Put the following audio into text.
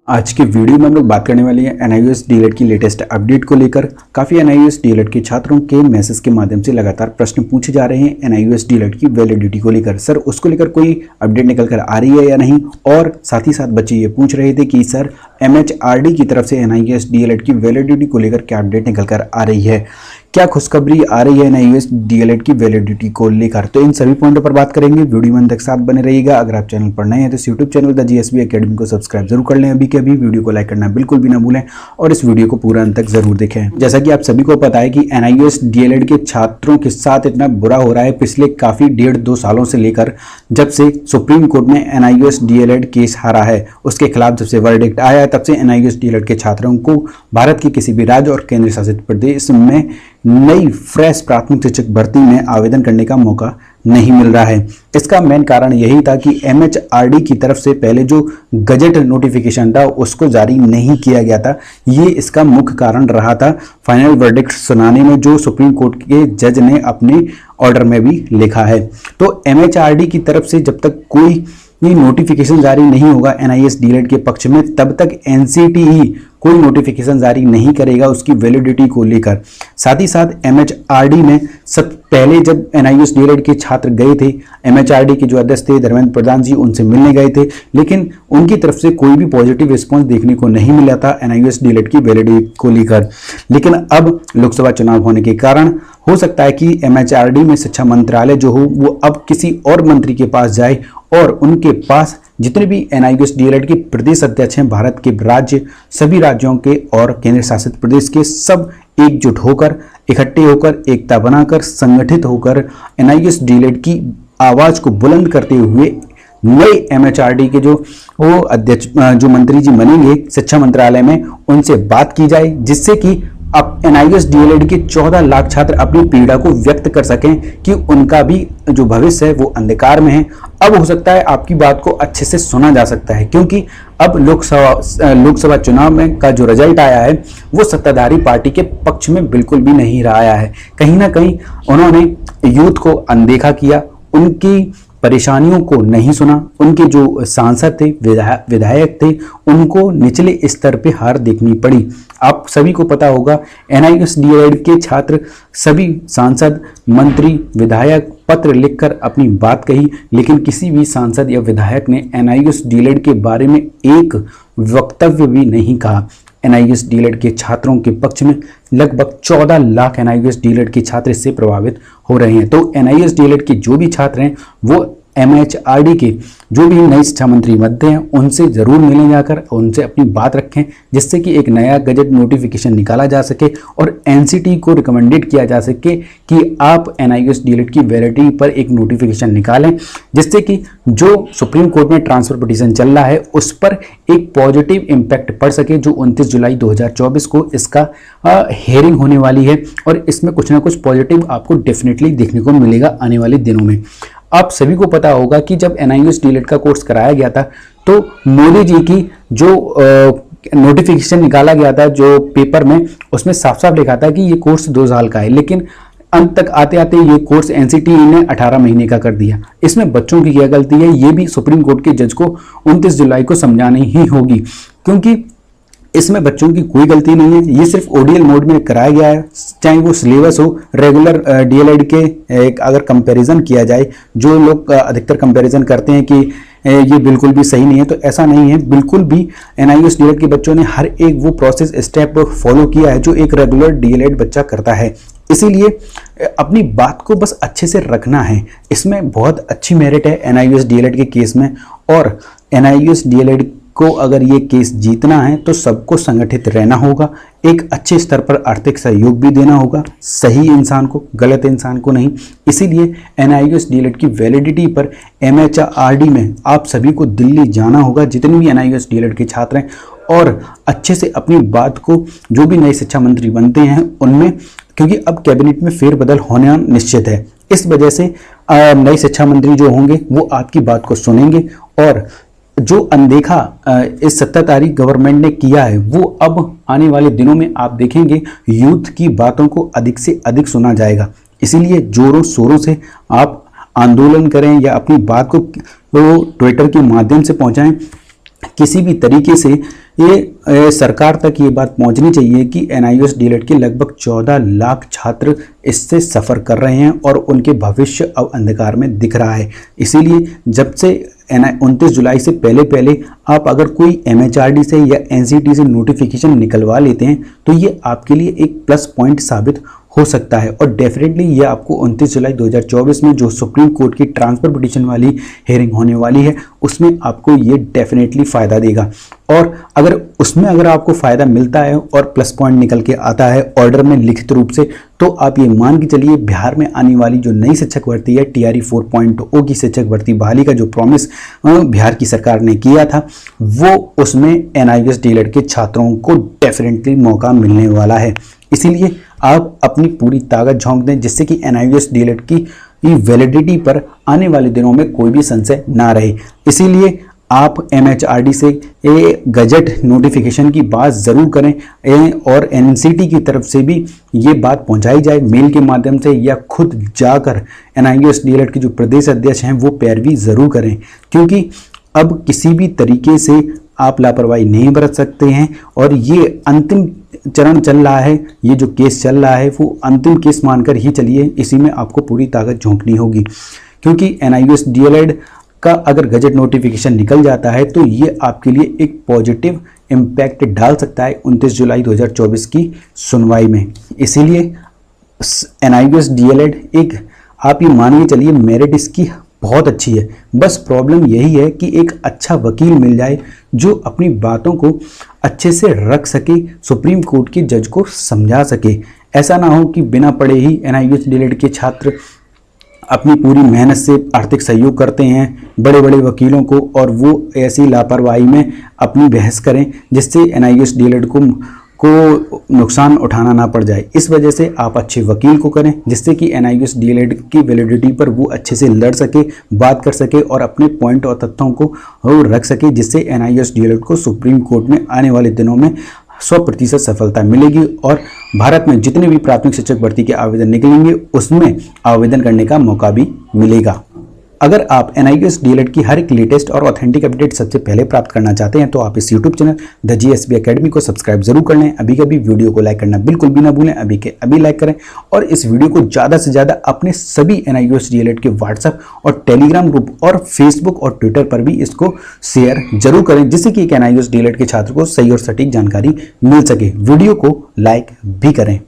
आज के वीडियो में हम लोग बात करने वाले हैं एनआईओएस डीएलएड की लेटेस्ट अपडेट को लेकर। काफ़ी एनआईओएस डीएलएड के छात्रों के मैसेज के माध्यम से लगातार प्रश्न पूछे जा रहे हैं एनआईओएस डीएलएड की वैलिडिटी को लेकर। सर उसको लेकर कोई अपडेट निकल कर आ रही है या नहीं, और साथ ही साथ बच्चे ये पूछ रहे थे कि सर एमएचआरडी की तरफ से एनआईओएस डीएलएड की वैलिडिटी को लेकर क्या अपडेट निकल कर आ रही है, क्या खुशखबरी आ रही है एनआईओएस डीएलएड की वैलिडिटी को लेकर। तो इन सभी पॉइंटों पर बात करेंगे, वीडियो में अंत तक साथ बने रहिएगा। अगर आप चैनल पर नए हैं तो इस YouTube channel the GSB academy को सब्सक्राइब जरूर कर लें अभी के अभी, वीडियो को लाइक करना बिल्कुल भी ना भूलें और इस वीडियो को पूरा अंत तक जरूर देखें। जैसा कि आप सभी को पता है कि एनआईओएस डीएलएड के छात्रों के साथ इतना बुरा हो रहा है पिछले काफी 1.5-2 सालों से लेकर, जब से सुप्रीम कोर्ट में एनआईओएस डीएलएड केस हारा है, उसके खिलाफ जब से वर्डिक्ट आया है, तब से एनआईओएस डीएलएड के छात्रों को भारत के किसी भी राज्य और केंद्र शासित प्रदेश में नई फ्रेश प्राथमिक शिक्षक भर्ती में आवेदन करने का मौका नहीं मिल रहा है। इसका मेन कारण यही था कि एमएचआरडी की तरफ से पहले जो गजट नोटिफिकेशन था उसको जारी नहीं किया गया था, ये इसका मुख्य कारण रहा था फाइनल वर्डिक्ट सुनाने में, जो सुप्रीम कोर्ट के जज ने अपने ऑर्डर में भी लिखा है। तो एमएचआरडी की तरफ से जब तक कोई नोटिफिकेशन जारी नहीं होगा एनआईओएस डीएलएड के पक्ष में, तब तक एनसीटीई कोई नोटिफिकेशन जारी नहीं करेगा उसकी वैलिडिटी को लेकर। साथ ही साथ एमएचआरडी में पहले जब एनआईओएस डीएलएड के छात्र गए थे, एमएचआरडी के जो अध्यक्ष थे धर्मेंद्र प्रधान जी, उनसे मिलने गए थे, लेकिन उनकी तरफ से कोई भी पॉजिटिव रिस्पॉन्स देखने को नहीं मिला था एनआईओएस डीएलएड की वैलिडिटी को लेकर। लेकिन अब लोकसभा चुनाव होने के कारण हो सकता है कि एमएचआरडी में शिक्षा मंत्रालय जो हो वो अब किसी और मंत्री के पास जाए और उनके पास जितने भी एनआईओएस डीएलएड के प्रदेश अध्यक्ष हैं भारत के राज्य, सभी राज्यों के और केंद्र शासित प्रदेश के, सब एकजुट होकर, इकट्ठे होकर, एकता बनाकर, संगठित होकर एनआईओएस डीएलएड की आवाज को बुलंद करते हुए नए एमएचआरडी के जो अध्यक्ष जो मंत्री जी बनेंगे शिक्षा मंत्रालय में, उनसे बात की जाए, जिससे कि अब एनआईओएस डीएलएड के 14 लाख छात्र अपनी पीड़ा को व्यक्त कर सकें कि उनका भी जो भविष्य है वो अंधकार में है। अब हो सकता है आपकी बात को अच्छे से सुना जा सकता है, क्योंकि अब लोकसभा चुनाव में का जो रिजल्ट आया है वो सत्ताधारी पार्टी के पक्ष में बिल्कुल भी नहीं रहा है। कहीं ना कहीं उन्होंने यूथ को अनदेखा किया, उनकी परेशानियों को नहीं सुना, उनके जो सांसद थे, विधायक थे, उनको निचले स्तर पे हार देखनी पड़ी। आप सभी को पता होगा एनआईओएस डीएलएड के छात्र सभी सांसद, मंत्री, विधायक पत्र लिखकर अपनी बात कही, लेकिन किसी भी सांसद या विधायक ने एनआईओएस डीएलएड के बारे में एक वक्तव्य भी नहीं कहा। एनआईओएस डीएलएड के छात्रों के पक्ष में लगभग 14 लाख एनआईओएस डीएलएड के छात्र इससे प्रभावित हो रहे हैं। तो एनआईओएस डीएलएड के जो भी छात्र हैं वो एमएचआरडी के जो भी नए शिक्षा मंत्री बनते हैं उनसे जरूर मिलें जाकर, उनसे अपनी बात रखें, जिससे कि एक नया गजट नोटिफिकेशन निकाला जा सके और एनसीटी को रिकमेंडेड किया जा सके कि आप एनआईओएस डीएलएड की वैलिडिटी पर एक नोटिफिकेशन निकालें, जिससे कि जो सुप्रीम कोर्ट में ट्रांसफर पिटीशन चल रहा है उस पर एक पॉजिटिव इम्पैक्ट पड़ सके। जो 29 जुलाई 2024 को इसका हेयरिंग होने वाली है और इसमें कुछ ना कुछ पॉजिटिव आपको डेफिनेटली देखने को मिलेगा आने वाले दिनों में। आप सभी को पता होगा कि जब एनआईओएस डीएलएड का कोर्स कराया गया था तो मोदी जी की जो नोटिफिकेशन निकाला गया था जो पेपर में, उसमें साफ साफ लिखा था कि ये कोर्स 2 साल का है, लेकिन अंत तक आते आते ये कोर्स एनसीटीई ने 18 महीने का कर दिया। इसमें बच्चों की क्या गलती है, ये भी सुप्रीम कोर्ट के जज को 29 जुलाई को समझानी ही होगी, क्योंकि इसमें बच्चों की कोई गलती नहीं है। ये सिर्फ ओडीएल मोड में कराया गया है, चाहे वो सिलेबस हो रेगुलर डीएलएड के। एक अगर कंपैरिजन किया जाए, जो लोग अधिकतर कंपैरिजन करते हैं कि ये बिल्कुल भी सही नहीं है, तो ऐसा नहीं है। बिल्कुल भी एनआईओएस डीएलएड के बच्चों ने हर एक वो प्रोसेस स्टेप फॉलो किया है जो एक रेगुलर डीएलएड बच्चा करता है। इसीलिए अपनी बात को बस अच्छे से रखना है। इसमें बहुत अच्छी मेरिट है एनआईओएस डीएलएड के केस में, और एनआईओएस डीएलएड को अगर ये केस जीतना है तो सबको संगठित रहना होगा, एक अच्छे स्तर पर आर्थिक सहयोग भी देना होगा, सही इंसान को, गलत इंसान को नहीं। इसीलिए एनआईओएस डीएलएड की वैलिडिटी पर एमएचआरडी में आप सभी को दिल्ली जाना होगा, जितने भी एनआईओएस डीएलएड के छात्र हैं, और अच्छे से अपनी बात को जो भी नए शिक्षा मंत्री बनते हैं उनमें, क्योंकि अब कैबिनेट में फेरबदल होना निश्चित है, इस वजह से नए शिक्षा मंत्री जो होंगे वो आपकी बात को सुनेंगे, और जो अनदेखा इस सत्ताधारी गवर्नमेंट ने किया है वो अब आने वाले दिनों में आप देखेंगे यूथ की बातों को अधिक से अधिक सुना जाएगा। इसीलिए जोरों शोरों से आप आंदोलन करें या अपनी बात को ट्विटर के माध्यम से पहुंचाएं, किसी भी तरीके से सरकार तक ये बात पहुंचनी चाहिए कि NIOS डीएलएड के लगभग 14 लाख छात्र इससे सफ़र कर रहे हैं और उनके भविष्य अब अंधकार में दिख रहा है। इसीलिए जब से 29 जुलाई से पहले आप अगर कोई MHRD से या NCT से नोटिफिकेशन निकलवा लेते हैं तो ये आपके लिए एक प्लस पॉइंट साबित हो सकता है और डेफिनेटली ये आपको 29 जुलाई 2024 में जो सुप्रीम कोर्ट की ट्रांसफर पिटीशन वाली हेयरिंग होने वाली है उसमें आपको ये डेफिनेटली फ़ायदा देगा। और अगर आपको फ़ायदा मिलता है और प्लस पॉइंट निकल के आता है ऑर्डर में लिखित रूप से, तो आप ये मान के चलिए बिहार में आने वाली जो नई शिक्षक भर्ती है TRE 4.0 की शिक्षक भर्ती बहाली का जो प्रॉमिस बिहार की सरकार ने किया था वो उसमें NIOS डीएलएड के छात्रों को डेफिनेटली मौका मिलने वाला है। इसीलिए आप अपनी पूरी ताकत झोंक दें जिससे कि NIOS डीएलएड की वैलिडिटी पर आने वाले दिनों में कोई भी संशय ना रहे। इसीलिए आप MHRD से गजट नोटिफिकेशन की बात ज़रूर करें और NCT की तरफ से भी ये बात पहुंचाई जाए मेल के माध्यम से या खुद जाकर NIOS डीएलएड के जो प्रदेश अध्यक्ष हैं वो पैरवी ज़रूर करें, क्योंकि अब किसी भी तरीके से आप लापरवाही नहीं बरत सकते हैं और ये अंतिम चरण चल रहा है, ये जो केस चल रहा है वो अंतिम केस मानकर ही चलिए, इसी में आपको पूरी ताकत झोंकनी होगी। क्योंकि NIOS डीएलएड का अगर गजट नोटिफिकेशन निकल जाता है तो ये आपके लिए एक पॉजिटिव इम्पैक्ट डाल सकता है 29 जुलाई 2024 की सुनवाई में। इसीलिए NIOS डीएलएड एक आप ये मानिए चलिए मेरिट इसकी बहुत अच्छी है, बस प्रॉब्लम यही है कि एक अच्छा वकील मिल जाए जो अपनी बातों को अच्छे से रख सके, सुप्रीम कोर्ट के जज को समझा सके। ऐसा ना हो कि बिना पढ़े ही NIOS डीएलएड के छात्र अपनी पूरी मेहनत से आर्थिक सहयोग करते हैं बड़े बड़े वकीलों को और वो ऐसी लापरवाही में अपनी बहस करें जिससे NIOS डीएलएड को नुकसान उठाना ना पड़ जाए। इस वजह से आप अच्छे वकील को करें जिससे कि NIOS डीएलएड की वैलिडिटी पर वो अच्छे से लड़ सके, बात कर सके और अपने पॉइंट और तथ्यों को रख सके, जिससे NIOS डीएलएड को सुप्रीम कोर्ट में आने वाले दिनों में 100% सफलता मिलेगी और भारत में जितने भी प्राथमिक शिक्षक भर्ती के आवेदन निकलेंगे उसमें आवेदन करने का मौका भी मिलेगा। अगर आप NIOS डीएलएड की हर एक लेटेस्ट और ऑथेंटिक अपडेट सबसे पहले प्राप्त करना चाहते हैं तो आप इस YouTube channel the GSB academy को सब्सक्राइब जरूर कर लें। अभी कभी वीडियो को लाइक करना बिल्कुल भी ना भूलें, अभी के अभी लाइक करें और इस वीडियो को ज़्यादा से ज़्यादा अपने सभी NIOS डीएलएड के व्हाट्सएप और टेलीग्राम ग्रुप और फेसबुक और ट्विटर पर भी इसको शेयर जरूर करें जिससे कि एक NIOS डीएलएड के छात्र को सही और सटीक जानकारी मिल सके। वीडियो को लाइक भी करें।